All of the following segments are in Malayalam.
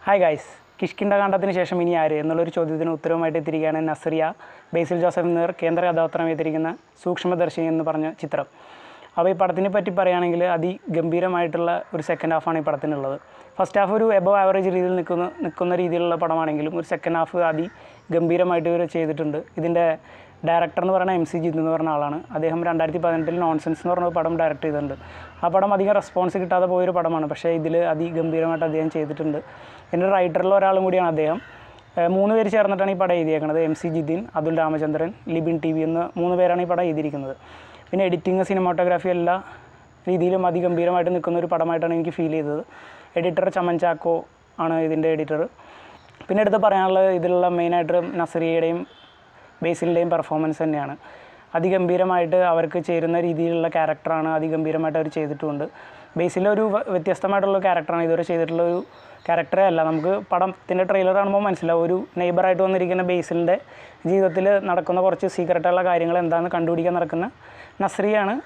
ഹായ് ഗൈസ്, കിഷ്കിന്ധകാണ്ഡത്തിന് ശേഷം ഇനി ആര് എന്നുള്ളൊരു ചോദ്യത്തിന് ഉത്തരവുമായിട്ട് എത്തിയിരിക്കുകയാണ് നസ്രിയ ബേസിൽ ജോസഫ് എന്നിവർ കേന്ദ്ര കഥാപാത്രം ചെയ്തിരിക്കുന്ന സൂക്ഷ്മദർശിനി എന്ന് പറഞ്ഞ ചിത്രം. അപ്പോൾ ഈ പടത്തിനെ പറ്റി പറയുകയാണെങ്കിൽ അതിഗംഭീരമായിട്ടുള്ള ഒരു സെക്കൻഡ് ഹാഫാണ് ഈ പടത്തിനുള്ളത്. ഫസ്റ്റ് ഹാഫ് ഒരു എബവ് ആവറേജ് രീതിയിൽ നിൽക്കുന്ന രീതിയിലുള്ള പടമാണെങ്കിലും ഒരു സെക്കൻഡ് ഹാഫ് അതിഗംഭീരമായിട്ട് ഇവർ ചെയ്തിട്ടുണ്ട്. ഇതിൻ്റെ ഡയറക്ടർ എന്ന് പറയുന്നത് MC ജിത്ത് എന്ന് പറഞ്ഞ ആളാണ്. അദ്ദേഹം 2018 നോൺസെൻസ് എന്ന് പറഞ്ഞ പടം ഡയറക്റ്റ് ചെയ്തിട്ടുണ്ട്. ആ പടം അധികം റെസ്പോൺസ് കിട്ടാതെ പോയൊരു പടമാണ്, പക്ഷേ ഇതിൽ അതിഗംഭീരമായിട്ട് അദ്ദേഹം ചെയ്തിട്ടുണ്ട്. എൻ്റെ റൈറ്ററിൽ ഒരാളും കൂടിയാണ് അദ്ദേഹം. 3 പേര് ചേർന്നിട്ടാണ് ഈ പടം എഴുതിയേക്കുന്നത്. MC ജിതിൻ, അതുൽ രാമചന്ദ്രൻ, ലിബിൻ TV എന്ന 3 പേരാണ് ഈ പടം എഴുതിയിരിക്കുന്നത്. പിന്നെ എഡിറ്റിങ്, സിനിമാറ്റോഗ്രാഫി എല്ലാ രീതിയിലും അതിഗംഭീരമായിട്ട് നിൽക്കുന്ന ഒരു പടമായിട്ടാണ് എനിക്ക് ഫീൽ ചെയ്തത്. എഡിറ്റർ ചമൻ ചാക്കോ ആണ് ഇതിൻ്റെ എഡിറ്റർ. പിന്നെ എടുത്ത് പറയാനുള്ളത് ഇതിലുള്ള മെയിനായിട്ട് നസ്രിയയുടെയും ബേസിലിൻ്റെയും പെർഫോമൻസ് തന്നെയാണ്. അതിഗംഭീരമായിട്ട് അവർക്ക് ചേരുന്ന രീതിയിലുള്ള ക്യാരക്ടറാണ് അതിഗംഭീരമായിട്ട് അവർ ചെയ്തിട്ടുമുണ്ട്. ബേസിലൊരു വ്യത്യസ്തമായിട്ടുള്ള ക്യാരക്ടറാണ്, ഇതുവരെ ചെയ്തിട്ടുള്ള ഒരു ക്യാരക്ടറേ അല്ല. നമുക്ക് പടത്തിൻ്റെ ട്രെയിലർ കാണുമ്പോൾ മനസ്സിലാവും, ഒരു നെയ്ബറായിട്ട് വന്നിരിക്കുന്ന ബേസിലിൻ്റെ ജീവിതത്തിൽ നടക്കുന്ന കുറച്ച് സീക്രട്ടുള്ള കാര്യങ്ങൾ എന്താണെന്ന് കണ്ടുപിടിക്കാൻ നടക്കുന്ന നസ്രിയാണ്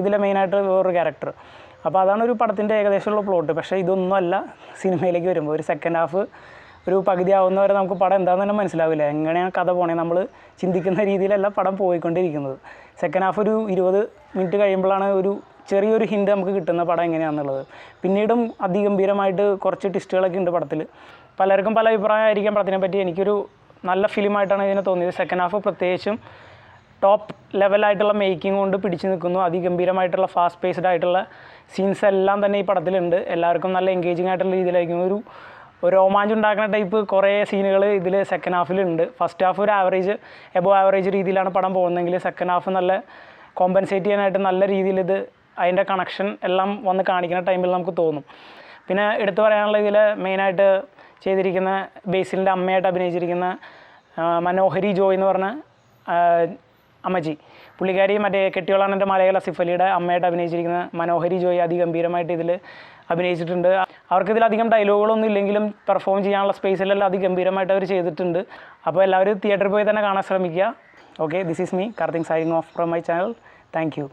ഇതിലെ മെയിനായിട്ട് വേറൊരു ക്യാരക്ടർ. അപ്പോൾ അതാണ് ഒരു പടത്തിൻ്റെ ഏകദേശമുള്ള പ്ലോട്ട്. പക്ഷേ ഇതൊന്നുമല്ല സിനിമയിലേക്ക് വരുമ്പോൾ. ഒരു സെക്കൻഡ് ഹാഫ് ഒരു പകുതി ആവുന്നവരെ നമുക്ക് പടം എന്താണെന്ന് തന്നെ മനസ്സിലാവില്ല. എങ്ങനെയാണ് കഥ പോണേ നമ്മൾ ചിന്തിക്കുന്ന രീതിയിലല്ല പടം പോയിക്കൊണ്ടിരിക്കുന്നത്. സെക്കൻഡ് ഹാഫ് ഒരു 20 മിനിറ്റ് കഴിയുമ്പോഴാണ് ഒരു ചെറിയൊരു ഹിൻഡ് നമുക്ക് കിട്ടുന്ന പടം എങ്ങനെയാണെന്നുള്ളത്. പിന്നീടും അതിഗംഭീരമായിട്ട് കുറച്ച് ട്വിസ്റ്റുകളൊക്കെ ഉണ്ട് പടത്തിൽ. പലർക്കും പല അഭിപ്രായമായിരിക്കാം പടത്തിനെ പറ്റി. എനിക്കൊരു നല്ല ഫിലിമായിട്ടാണ് ഇതിനെ തോന്നിയത്. സെക്കൻഡ് ഹാഫ് പ്രത്യേകിച്ചും ടോപ്പ് ലെവലായിട്ടുള്ള മേക്കിംഗ് കൊണ്ട് പിടിച്ചു നിൽക്കുന്നു. അതിഗംഭീരമായിട്ടുള്ള ഫാസ്റ്റ് പേസ്ഡ് ആയിട്ടുള്ള സീൻസ് എല്ലാം തന്നെ ഈ പടത്തിലുണ്ട്. എല്ലാവർക്കും നല്ല എൻഗേജിങ് ആയിട്ടുള്ള രീതിയിലായിരിക്കും. ഒരു രോമാഞ്ചം ഉണ്ടാക്കുന്ന ടൈപ്പ് കുറേ സീനുകൾ ഇതിൽ സെക്കൻഡ് ഹാഫിലുണ്ട്. ഫസ്റ്റ് ഹാഫ് ഒരു എബവ് ആവറേജ് രീതിയിലാണ് പടം പോകുന്നതെങ്കിൽ സെക്കൻഡ് ഹാഫ് നല്ല കോമ്പൻസേറ്റ് ചെയ്യാനായിട്ട് നല്ല രീതിയിൽ അതിൻ്റെ കണക്ഷൻ എല്ലാം വന്ന് കാണിക്കുന്ന ടൈമിൽ നമുക്ക് തോന്നും. പിന്നെ എടുത്തു പറയാനുള്ള ഇതിൽ മെയിനായിട്ട് ചെയ്തിരിക്കുന്ന ബേസിലിൻ്റെ അമ്മയായിട്ട് അഭിനയിച്ചിരിക്കുന്ന മനോഹരി ജോയ് എന്ന് പറഞ്ഞ അമ്മജി, പുള്ളിക്കാരി മറ്റേ കെട്ടിയോളാണ് എൻ്റെ മലയാള സിഫലിയുടെ അമ്മയായിട്ട് അഭിനയിച്ചിരിക്കുന്ന മനോഹരി ജോയ് അതിഗംഭീരമായിട്ട് ഇതിൽ അഭിനയിച്ചിട്ടുണ്ട്. അവർക്കിതിലധികം ഡയലോഗുകളൊന്നും ഇല്ലെങ്കിലും പെർഫോം ചെയ്യാനുള്ള സ്പേസിലെല്ലാം അതിഗംഭീരമായിട്ട് അവർ ചെയ്തിട്ടുണ്ട്. അപ്പോൾ എല്ലാവരും തിയേറ്ററിൽ പോയി തന്നെ കാണാൻ ശ്രമിക്കുക. Okay, this is me Karthik signing off from my channel. Thank you.